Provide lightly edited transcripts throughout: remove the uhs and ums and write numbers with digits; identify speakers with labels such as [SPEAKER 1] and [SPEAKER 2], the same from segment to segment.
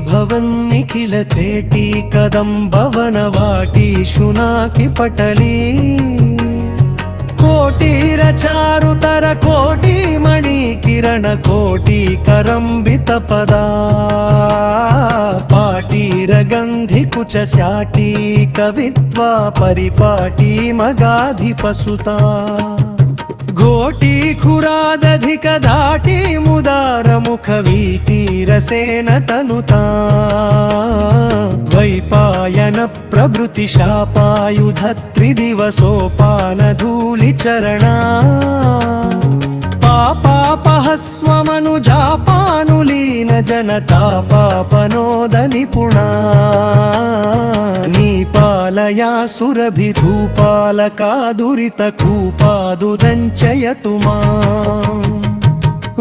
[SPEAKER 1] भवन्निखिल तेटी कदम्बवनवाटी शुनाकि पटली कोटीर चारुतर कोटी मणि किरण कोटी करंबित पदा पाटीर गंधि कुच स्याटी कवित्वा परिपाटी मगाधिपसुता घोटी खुरादधिक दाटी मुदार मुख वीतीरसेन तनुता द्वैपायन प्रभृति शापायुध त्रिदिवसोपान धूलि चरणा पापापहस्वमनुजापानुलीन जनता पापनोद निपुणा नीपालया सुरभिधूपालका दुरितकूपादुदञ्चयतु माम्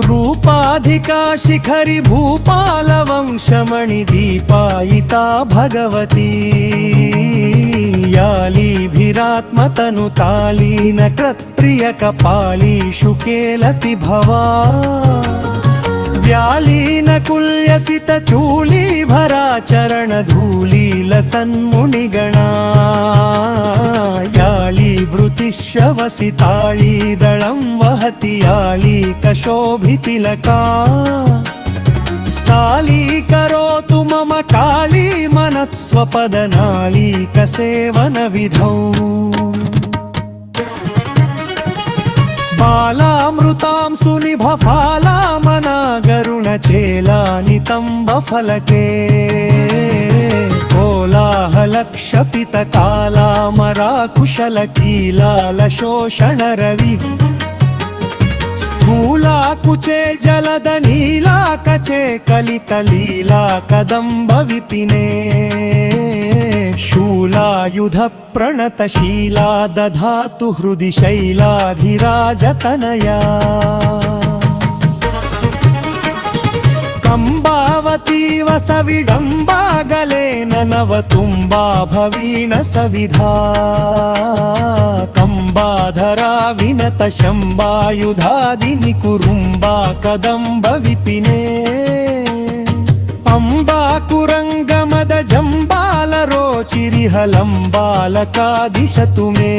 [SPEAKER 1] रूपाधिका शिखरि भूपालवंशमणिदीपायिता भगवती यालीभिरात्मतनुतालीन कृत्प्रियकपालीषु केलति भवा व्यालीन कुल्यसित चूलीभराचरण धूलीलसन्मुनिगणा यालीभृतिश्रवसिताळीदळं वहति यालीकशोभितिलका सालीकरोतु मम काली मनस्वपदनालीकसेवनविधौ बालामृतां सुनिभफालामनागरुणचेलानितम्बफलके कोलाहलक्षपितकालामराकुशलकीलालशोषणरवि स्थूलाकुचे जलदनीलाकचे कलितलीला कदम्बविपिने शूलायुध प्रणतशीला दधातु हृदि शैलाधिराजतनया कंबावती वसविडम्बागलेन नवतुम्बा भवीण सविधा कंबाधरा विनत शम्बायुधादिनि कुरुम्बा कदम्ब विपिने अम्बाकुरङ्गमद जम्बालरोचिरिहलम्बालकादिशतु मे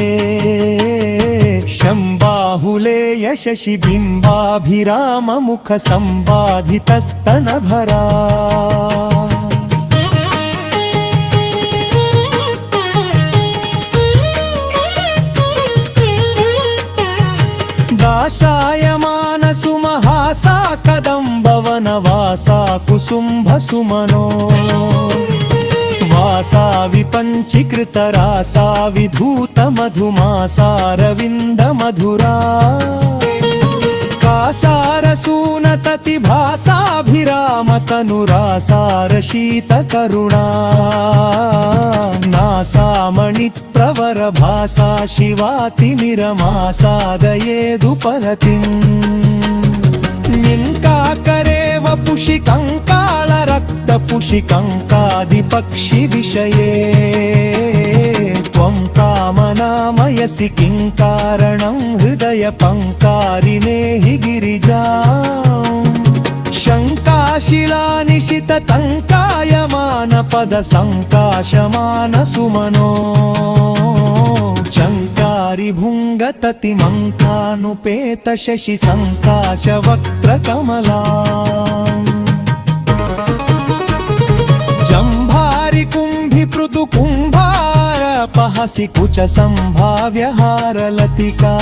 [SPEAKER 1] शम्बाहुले यशसि बिम्बाभिराममुख सम्बाधितस्तनभरा दाशायमान सुमहासा कदम्बवनवासा कुसुम्भसुमनो वासा विपञ्चीकृतरासा विधूतमधुमासारविन्दमधुरा कासारसूनततिभासाभिरामतनुरासारशीतकरुणा नासामणिप्रवरभासा शिवातिमिरमासादयेदुपरतिम् निङ्काकरे वपुषि कंकालरक्तपुषि कंकादिपक्षिविषये त्वं कामनामयसि किं कारणं हृदय पङ्कारिणेहि गिरिजाम् शङ्काशिलानिशिततङ्कायमान पदसङ्काशमान सुमनो चङ्कारी भुङ्गततिमङ्कानुपेत शशि सङ्काश वक्त्रकमला जम्भारि कुम्भि पृथु कुम्भारपहसि कुच सम्भाव्यहारलतिका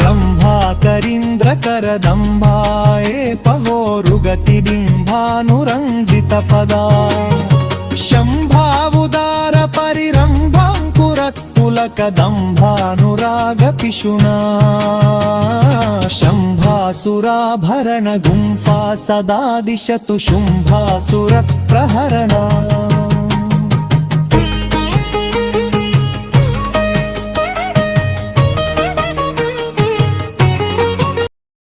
[SPEAKER 1] रम्भा करीन्द्रकरदम्भाये पहोरुगतिबिम्बानुरञ्जितपदा शम्भावुदार परिरम्भाङ्कुरत्पुलकदम्भानुरागपिशुना शम्भासुराभरण गुम्फा सदा दिशतु शुम्भासुरप्रहरणा